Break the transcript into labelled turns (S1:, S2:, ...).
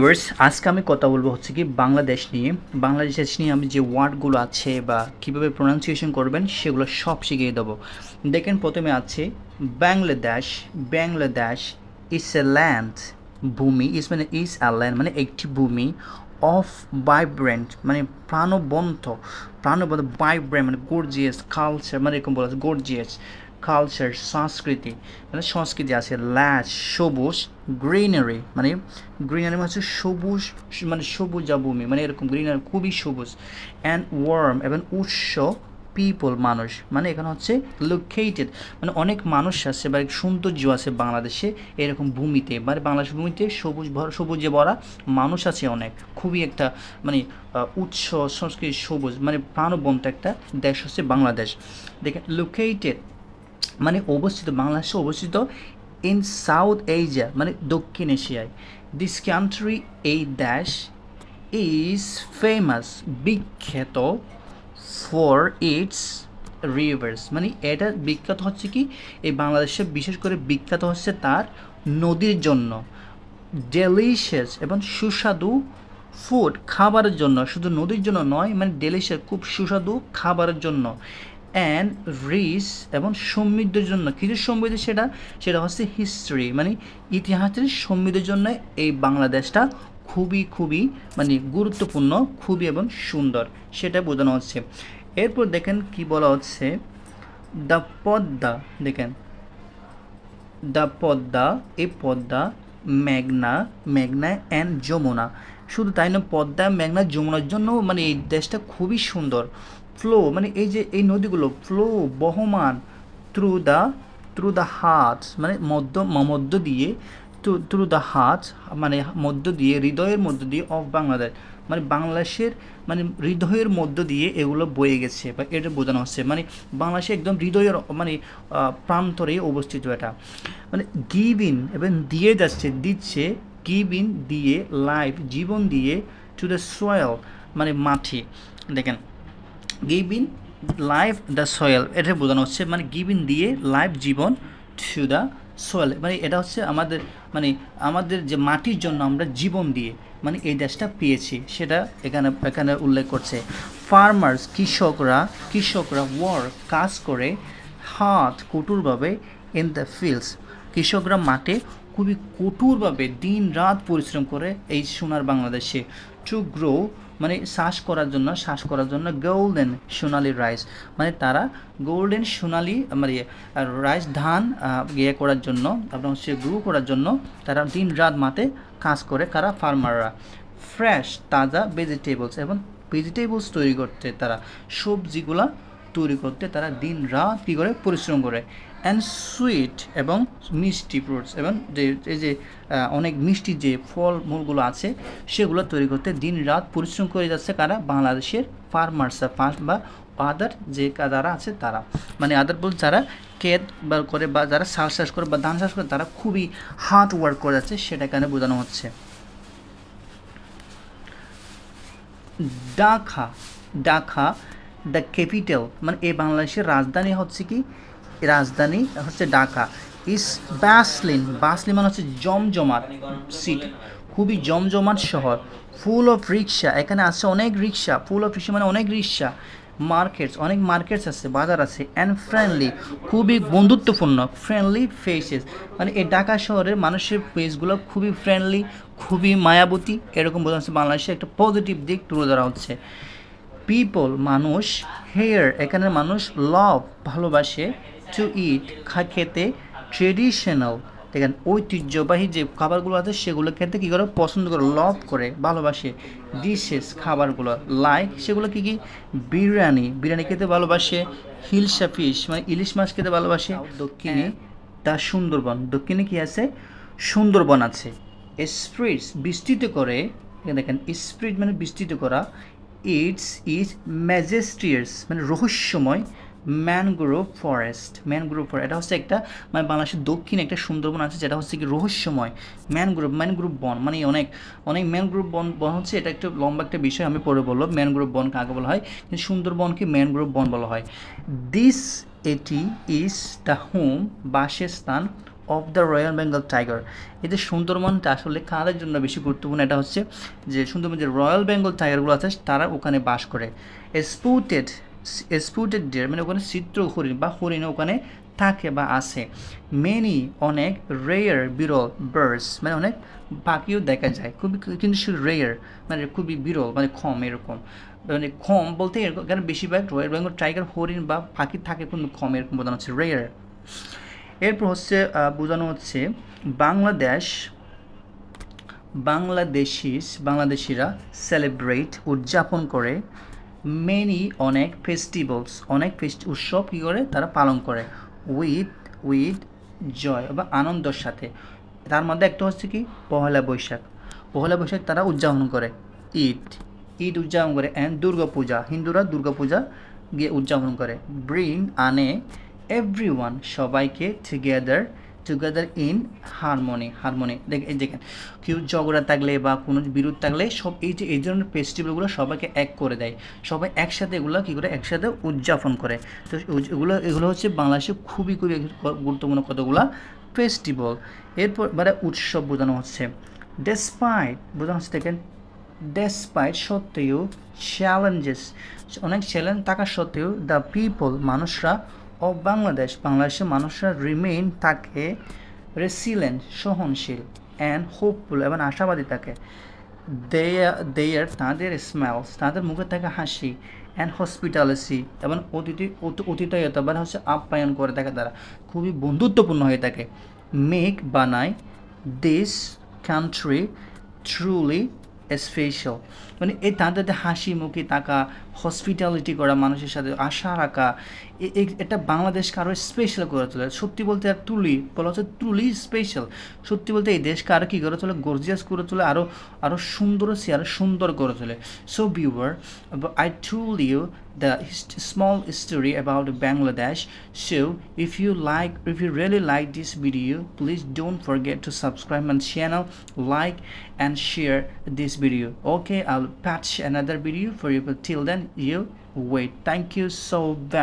S1: Viewers, আজকে আমি কথা বলবো হচ্ছে কি বাংলাদেশ নিয়ে। বাংলাদেশ নিয়ে আমি যে ওয়ার্ডগুলো আছে বা কীভাবে প্রোনাউন্সিয়েশন করবেন সেগুলো সব শিখিয়ে দেবো। দেখেন, প্রথমে আছে Bangladesh. Bangladesh is a land, ভূমি। ইজ মানে ইজ আ ল্যান্ড মানে একটি ভূমি, অফ ভাইব্রেন্ট মানে প্রাণবন্ত, ভাইব্রেন্ট মানে গর্জিয়াস কালচার, মানে এরকম বলা আছে গর্জিয়াস কালচার, সংস্কৃতি মানে সংস্কৃতি আছে। ল্যাশ সবুজ, গ্রিনারি মানে গ্রিনারি মানে হচ্ছে সবুজ, মানে সবুজা ভূমি মানে এরকম গ্রিনারি খুবই সবুজ। অ্যান্ড ওয়ার্ম এবং উৎস, পিপল মানুষ মানে এখানে হচ্ছে লোকেটেড মানে অনেক মানুষ আছে বা সৌন্দর্য আছে বাংলাদেশে এরকম ভূমিতে, মানে বাংলাদেশ ভূমিতে সবুজে ভরা মানুষ আছে অনেক, খুবই একটা মানে উৎস সংস্কৃতি সবুজ মানে প্রাণবন্ত একটা দেশ হচ্ছে বাংলাদেশ। দেখেন, লোকেটেড মানে অবস্থিত, বাংলাদেশে অবস্থিত ইন সাউথ এশিয়া মানে দক্ষিণ এশিয়ায়। দিস কান্ট্রি, এই দেশ, ইজ ফেমাস বিখ্যাত ফর ইটস রিভার্স মানে এটা বিখ্যাত হচ্ছে কি, এই বাংলাদেশে বিশেষ করে বিখ্যাত হচ্ছে তার নদীর জন্য। ডেলিশিয়াস এবং সুস্বাদু ফুড, খাবারের জন্য, শুধু নদীর জন্য নয়, মানে ডেলিশিয়াস খুব সুস্বাদু খাবারের জন্য। অ্যান্ড রিচ এবং সমৃদ্ধের জন্য, কিছু সমৃদ্ধ সেটা হচ্ছে হিস্ট্রি মানে ইতিহাসের সমৃদ্ধের জন্য এই বাংলাদেশটা খুবই মানে গুরুত্বপূর্ণ, খুবই এবং সুন্দর, সেটা বোঝানো হচ্ছে। এরপর দেখেন কি বলা হচ্ছে, দ্য পদ্মা। দেখেন, দ্য পদ্মা, এই পদ্মা, মেঘনা অ্যান্ড যমুনা। শুধু তাই না, পদ্মা, মেঘনা, যমুনার জন্য মানে এই দেশটা খুবই সুন্দর। ফ্লো মানে এই যে এই নদীগুলো ফ্লো বহমান থ্রু দ্য হার্ট মানে মধ্য দিয়ে, থ্রু দ্য হার্ট মানে মধ্য দিয়ে, হৃদয়ের মধ্য দিয়ে, অফ বাংলাদেশ মানে বাংলাদেশের মানে হৃদয়ের মধ্য দিয়ে এগুলো বয়ে গেছে বা এটা বোঝানো হচ্ছে, মানে বাংলাদেশে একদম হৃদয়ের মানে প্রান্তরে অবস্থিত এটা। মানে গিভ ইন এবং দিয়ে যাচ্ছে, দিচ্ছে, গিভ ইন দিয়ে, লাইফ জীবন দিয়ে, টু দ্য সয়েল মানে মাটি। দেখেন, give in life the soil, এটা বোঝানো হচ্ছে মানে গিভ ইন দিয়ে লাইফ জীবন, টু দ্য সয়েল মানে এটা হচ্ছে আমাদের যে মাটির জন্য আমরা জীবন দিয়ে মানে এই দেশটা পেয়েছি, সেটা এখানে উল্লেখ করছে। ফার্মার্স কৃষকরা ওয়ার্ক কাজ করে, হাত কঠোরভাবে, ইন দ্য ফিল্ডস কৃষকরা মাঠে খুবই কঠোরভাবে দিন রাত পরিশ্রম করে এই সোনার বাংলাদেশে। টু গ্রো মানে চাষ করার জন্য গোল্ডেন সোনালি রাইস মানে তারা গোল্ডেন সোনালি মানে রাইস ধান ইয়ে করার জন্য, আপনার হচ্ছে গ্রো করার জন্য তারা দিন রাত মাঠে কাজ করে, কারা ফার্মাররা। ফ্রেশ তাজা ভেজিটেবলস এবং ভেজিটেবলস তৈরি করতে, তারা সবজিগুলা তৈরি করতে তারা দিন রাত কী করে পরিশ্রম করে। অ্যান্ড সুইট এবং মিষ্টি ফ্রুটস এবং এই যে অনেক মিষ্টি যে ফল মূলগুলো আছে সেগুলো তৈরি করতে দিন রাত পরিশ্রম করে যাচ্ছে কারা, বাংলাদেশের ফার্মার্সরা বা আদার যে যারা আছে তারা, মানে আদার বলতে যারা ক্ষেত বা করে বা যারা চাষ করে বা ধান চাষ করে তারা খুবই হার্ড ওয়ার্ক করে যাচ্ছে, সেটা এখানে বোঝানো হচ্ছে। ঢাকা দ্য ক্যাপিটাল মানে এই বাংলাদেশের রাজধানী হচ্ছে কি, রাজধানী হচ্ছে ঢাকা। ইস বাসলিন মানে হচ্ছে জমজমাট সিটি, খুবই জমজমাট শহর। ফুল অফ রিক্সা, এখানে আছে অনেক রিক্সা, ফুল অফ রিক্সা মানে অনেক রিক্সা। মার্কেটস, অনেক মার্কেটস আছে, বাজার আছে। অ্যান্ড ফ্রেন্ডলি, খুবই বন্ধুত্বপূর্ণ, ফ্রেন্ডলি ফেসেস মানে এই ঢাকা শহরের মানুষের ফেসগুলো খুবই ফ্রেন্ডলি, খুবই মায়াবতী, এরকম বোঝা যাচ্ছে। বাংলাদেশের একটা পজিটিভ দিক তুলে ধরা হচ্ছে। পিপল মানুষ, হেয়ার এখানের মানুষ, লাভ ভালোবাসে, টু ইট খেতে, ট্রেডিশনাল দেখেন ঐতিহ্যবাহী যে খাবারগুলো আছে সেগুলো খেতে কী করে পছন্দ করে, লাভ করে, ভালোবাসে। ডিশেস খাবারগুলো, লাইক সেগুলো কী বিরিয়ানি খেতে ভালোবাসে। হিলসা ফিশ মানে ইলিশ মাছ খেতে ভালোবাসে। দক্ষিণে তা সুন্দরবন, দক্ষিণে কী আছে, সুন্দরবন আছে। স্প্রিটস বিস্তৃত করে, দেখেন স্প্রিট মানে বিস্তৃত করা। ইটস ইজ ম্যাজেস্টিয়াস মানে রহস্যময়। ম্যানগ্রোভ ফরেস্ট এটা হচ্ছে একটা মানে বাংলাদেশের দক্ষিণে একটা সুন্দরবন আছে যেটা হচ্ছে কি রহস্যময়। ম্যানগ্রোভ বন মানে অনেক ম্যানগ্রোভ বন হচ্ছে, এটা একটা লম্বা একটা বিষয়, আমি পরে বলবো ম্যানগ্রোভ বন কাকে বলা হয়, কিন্তু সুন্দরবনকে ম্যানগ্রোভ বন বলা হয়। এটি ইজ দ্য হোম বাসস্থান, of the royal Bengal tiger. এই যে সুন্দরবনটা আসলে কাদের জন্য বেশি গুরুত্বপূর্ণ, এটা হচ্ছে যে সুন্দরবন যে রয়্যাল বেঙ্গল টাইগারগুলো আছে তারা ওখানে বাস করে। স্পুটেড স্পুটেড ডিয়ার মানে ওখানে চিত্র হরিণ বা হরিণ ওখানে থাকে বা আছে। মেনি অনেক, রেয়ার বিরল, বার্ডস মানে অনেক পাখিও দেখা যায়, খুবই কিন্তু সে রেয়ার মানে খুবই বিরল মানে কম এরকম, মানে কম বলতে এরকম কারণ বেশিরভাগ রয়্যাল বেঙ্গল টাইগার হরিণ বা পাখি থাকে কিন্তু কম, এরকম বোঝানো হচ্ছে রেয়ার। এরপর হচ্ছে বোঝানো হচ্ছে বাংলাদেশ, বাংলাদেশিরা সেলিব্রেট উদযাপন করে মেনি অনেক ফেস্টিভ্যালস অনেক উৎসব কী করে তারা পালন করে উইথ উইথ জয় বা আনন্দের সাথে। তার মধ্যে একটা হচ্ছে কি পহেলা বৈশাখ, পহেলা বৈশাখ তারা উদযাপন করে। ঈদ ঈদ উদযাপন করে। অ্যান্ড দুর্গাপূজা, হিন্দুরা দুর্গাপূজা গিয়ে উদযাপন করে। ব্রিং আনে এভরিওয়ান সবাইকে টুগেদার ইন হারমোনি দেখেন কেউ ঝগড়া থাকলে বা কোনো বিরোধ থাকলে সব এই যে এই ধরনের ফেস্টিভ্যালগুলো সবাইকে এক করে দেয়, সবাই একসাথে এগুলো কী করে একসাথে উদযাপন করে। তো এগুলো হচ্ছে বাংলাদেশে খুবই খুবই গুরুত্বপূর্ণ কতগুলো ফেস্টিভ্যাল। এরপর মানে উৎসব বোঝানো হচ্ছে। ডেসপাইট বোঝানো হচ্ছে দেখেন, ডেসপাইট সত্ত্বেও, চ্যালেঞ্জেস অনেক চ্যালেঞ্জ থাকা সত্ত্বেও, দ্য পিপল মানুষরা অফ বাংলাদেশের মানুষরা রিমেইন থাকে রেসিলেন্ট সহনশীল, অ্যান্ড হোপফুল এবং আশাবাদী থাকে। দেয়ার তাদের স্মেলস তাদের মুখে থাকে হাসি, অ্যান্ড হসপিটালিটি এবং অতিথিয়তা মানে হচ্ছে আপ্যায়ন করে থাকে, তারা খুবই বন্ধুত্বপূর্ণ হয়ে থাকে। মেক বানায় দিস কান্ট্রি ট্রুলি স্পেশাল মানে এই তাদের হাসি মুখে থাকা, হসপিটালিটি করা, মানুষের সাথে আশা রাখা, এটা বাংলাদেশকে আরও স্পেশাল করে তোলে। সত্যি বলতে আর বলা হচ্ছে ট্রুলি স্পেশাল। সত্যি বলতে এই দেশকে আরও কী করে তোলে, গর্জিয়াস করে তোলে, আরও সুন্দর করে তোলে। So viewer, I told you the small story about Bangladesh. So if you really like this video, please don't forget to subscribe my channel, like and share this video. Okay, I'll patch another video for you, but till then you wait. Thank you so very